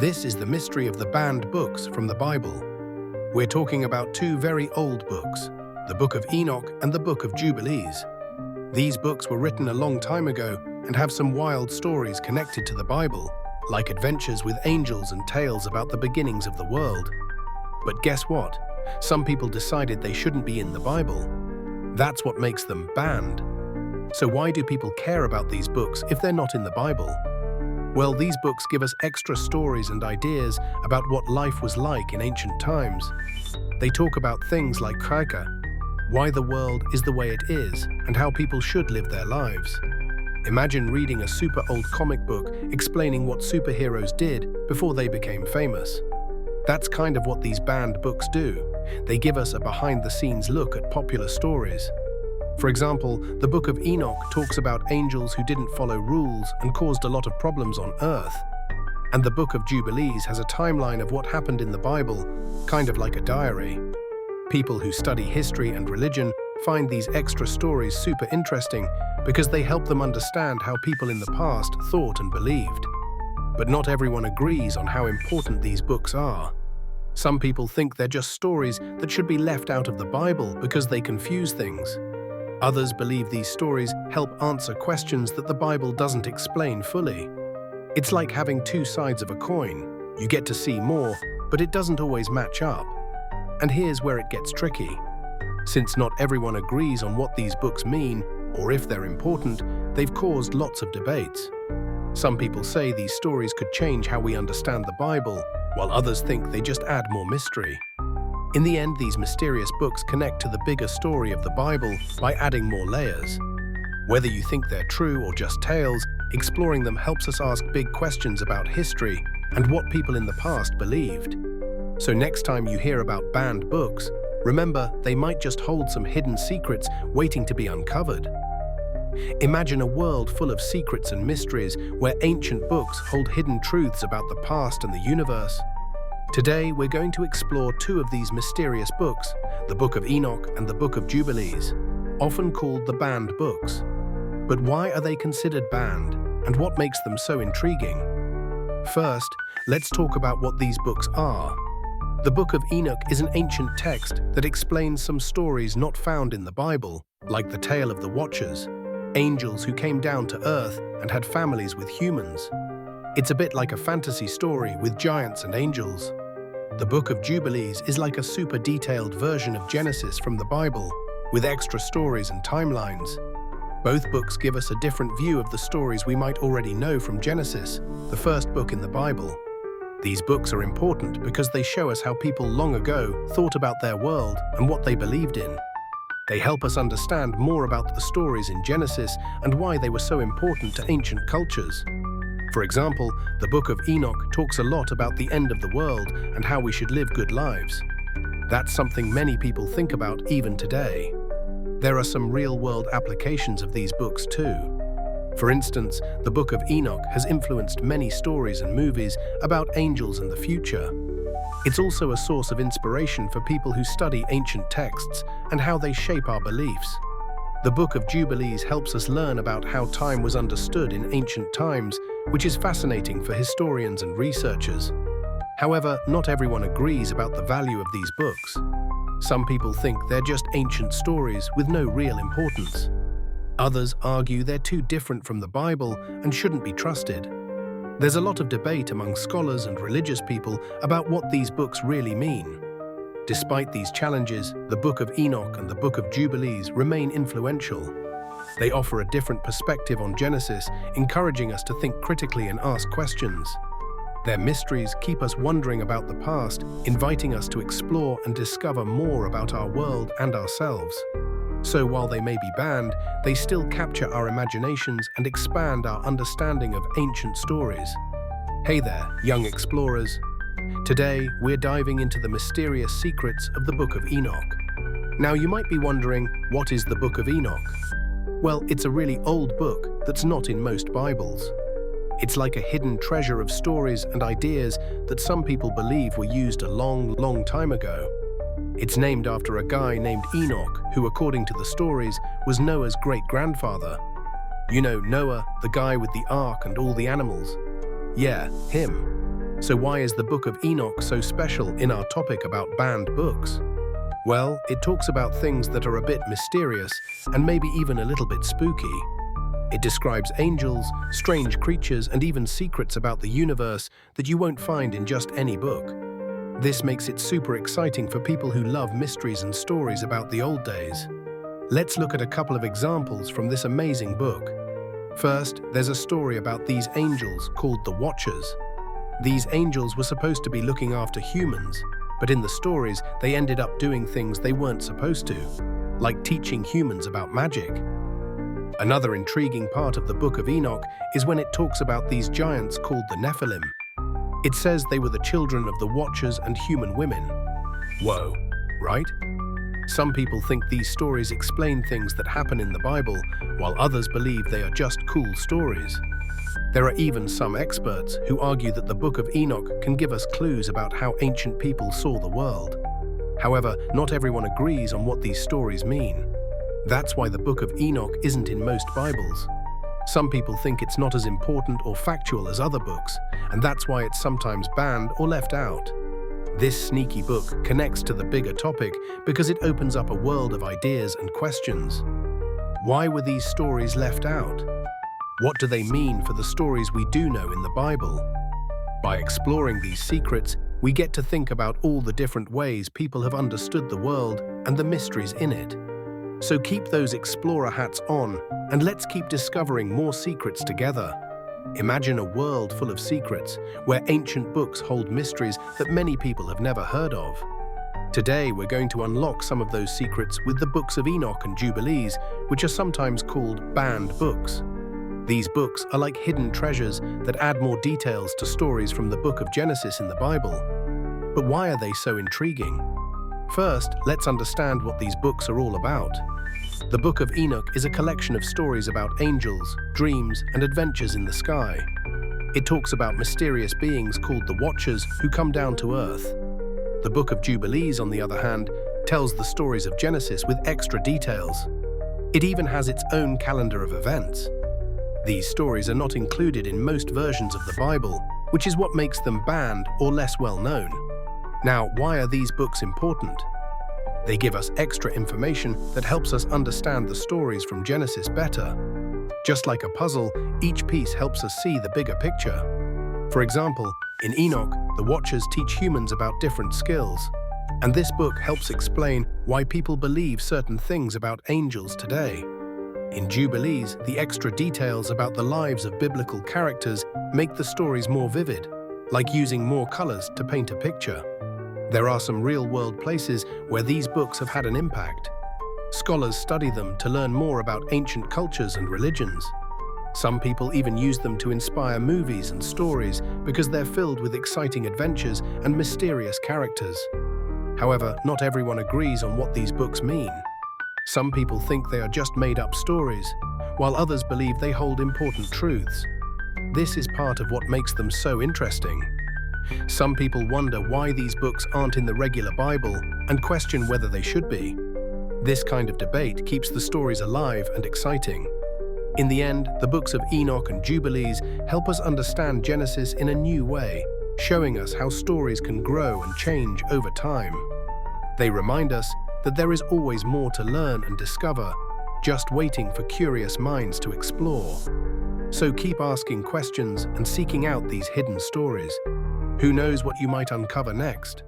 This is the mystery of the banned books from the Bible. We're talking about two very old books, the Book of Enoch and the Book of Jubilees. These books were written a long time ago and have some wild stories connected to the Bible, like adventures with angels and tales about the beginnings of the world. But guess what? Some people decided they shouldn't be in the Bible. That's what makes them banned. So why do people care about these books if they're not in the Bible? Well, these books give us extra stories and ideas about what life was like in ancient times. They talk about things like Kraika, why the world is the way it is, and how people should live their lives. Imagine reading a super old comic book explaining what superheroes did before they became famous. That's kind of what these banned books do. They give us a behind-the-scenes look at popular stories. For example, the Book of Enoch talks about angels who didn't follow rules and caused a lot of problems on Earth. And the Book of Jubilees has a timeline of what happened in the Bible, kind of like a diary. People who study history and religion find these extra stories super interesting because they help them understand how people in the past thought and believed. But not everyone agrees on how important these books are. Some people think they're just stories that should be left out of the Bible because they confuse things. Others believe these stories help answer questions that the Bible doesn't explain fully. It's like having two sides of a coin. You get to see more, but it doesn't always match up. And here's where it gets tricky. Since not everyone agrees on what these books mean, or if they're important, they've caused lots of debates. Some people say these stories could change how we understand the Bible, while others think they just add more mystery. In the end, these mysterious books connect to the bigger story of the Bible by adding more layers. Whether you think they're true or just tales, exploring them helps us ask big questions about history and what people in the past believed. So next time you hear about banned books, remember they might just hold some hidden secrets waiting to be uncovered. Imagine a world full of secrets and mysteries where ancient books hold hidden truths about the past and the universe. Today, we're going to explore two of these mysterious books, the Book of Enoch and the Book of Jubilees, often called the banned books. But why are they considered banned, and what makes them so intriguing? First, let's talk about what these books are. The Book of Enoch is an ancient text that explains some stories not found in the Bible, like the tale of the Watchers, angels who came down to Earth and had families with humans. It's a bit like a fantasy story with giants and angels. The Book of Jubilees is like a super detailed version of Genesis from the Bible, with extra stories and timelines. Both books give us a different view of the stories we might already know from Genesis, the first book in the Bible. These books are important because they show us how people long ago thought about their world and what they believed in. They help us understand more about the stories in Genesis and why they were so important to ancient cultures. For example, the Book of Enoch talks a lot about the end of the world and how we should live good lives. That's something many people think about even today. There are some real-world applications of these books too. For instance, the Book of Enoch has influenced many stories and movies about angels and the future. It's also a source of inspiration for people who study ancient texts and how they shape our beliefs. The Book of Jubilees helps us learn about how time was understood in ancient times, which is fascinating for historians and researchers. However, not everyone agrees about the value of these books. Some people think they're just ancient stories with no real importance. Others argue they're too different from the Bible and shouldn't be trusted. There's a lot of debate among scholars and religious people about what these books really mean. Despite these challenges, the Book of Enoch and the Book of Jubilees remain influential. They offer a different perspective on Genesis, encouraging us to think critically and ask questions. Their mysteries keep us wondering about the past, inviting us to explore and discover more about our world and ourselves. So while they may be banned, they still capture our imaginations and expand our understanding of ancient stories. Hey there, young explorers. Today, we're diving into the mysterious secrets of the Book of Enoch. Now, you might be wondering, what is the Book of Enoch? Well, it's a really old book that's not in most Bibles. It's like a hidden treasure of stories and ideas that some people believe were used a long time ago. It's named after a guy named Enoch, who, according to the stories, was Noah's great-grandfather. You know Noah, the guy with the ark and all the animals? Yeah, him. So why is the Book of Enoch so special in our topic about banned books? Well, it talks about things that are a bit mysterious and maybe even a little bit spooky. It describes angels, strange creatures, and even secrets about the universe that you won't find in just any book. This makes it super exciting for people who love mysteries and stories about the old days. Let's look at a couple of examples from this amazing book. First, there's a story about these angels called the Watchers. These angels were supposed to be looking after humans, but in the stories, they ended up doing things they weren't supposed to, like teaching humans about magic. Another intriguing part of the Book of Enoch is when it talks about these giants called the Nephilim. It says they were the children of the Watchers and human women. Whoa, right? Some people think these stories explain things that happen in the Bible, while others believe they are just cool stories. There are even some experts who argue that the Book of Enoch can give us clues about how ancient people saw the world. However, not everyone agrees on what these stories mean. That's why the Book of Enoch isn't in most Bibles. Some people think it's not as important or factual as other books, and that's why it's sometimes banned or left out. This sneaky book connects to the bigger topic because it opens up a world of ideas and questions. Why were these stories left out? What do they mean for the stories we do know in the Bible? By exploring these secrets, we get to think about all the different ways people have understood the world and the mysteries in it. So keep those explorer hats on, and let's keep discovering more secrets together. Imagine a world full of secrets, where ancient books hold mysteries that many people have never heard of. Today, we're going to unlock some of those secrets with the books of Enoch and Jubilees, which are sometimes called banned books. These books are like hidden treasures that add more details to stories from the book of Genesis in the Bible. But why are they so intriguing? First, let's understand what these books are all about. The Book of Enoch is a collection of stories about angels, dreams, and adventures in the sky. It talks about mysterious beings called the Watchers who come down to Earth. The Book of Jubilees, on the other hand, tells the stories of Genesis with extra details. It even has its own calendar of events. These stories are not included in most versions of the Bible, which is what makes them banned or less well known. Now, why are these books important? They give us extra information that helps us understand the stories from Genesis better. Just like a puzzle, each piece helps us see the bigger picture. For example, in Enoch, the Watchers teach humans about different skills, and this book helps explain why people believe certain things about angels today. In Jubilees, the extra details about the lives of biblical characters make the stories more vivid, like using more colors to paint a picture. There are some real-world places where these books have had an impact. Scholars study them to learn more about ancient cultures and religions. Some people even use them to inspire movies and stories because they're filled with exciting adventures and mysterious characters. However, not everyone agrees on what these books mean. Some people think they are just made-up stories, while others believe they hold important truths. This is part of what makes them so interesting. Some people wonder why these books aren't in the regular Bible and question whether they should be. This kind of debate keeps the stories alive and exciting. In the end, the books of Enoch and Jubilees help us understand Genesis in a new way, showing us how stories can grow and change over time. They remind us that there is always more to learn and discover, just waiting for curious minds to explore. So keep asking questions and seeking out these hidden stories. Who knows what you might uncover next?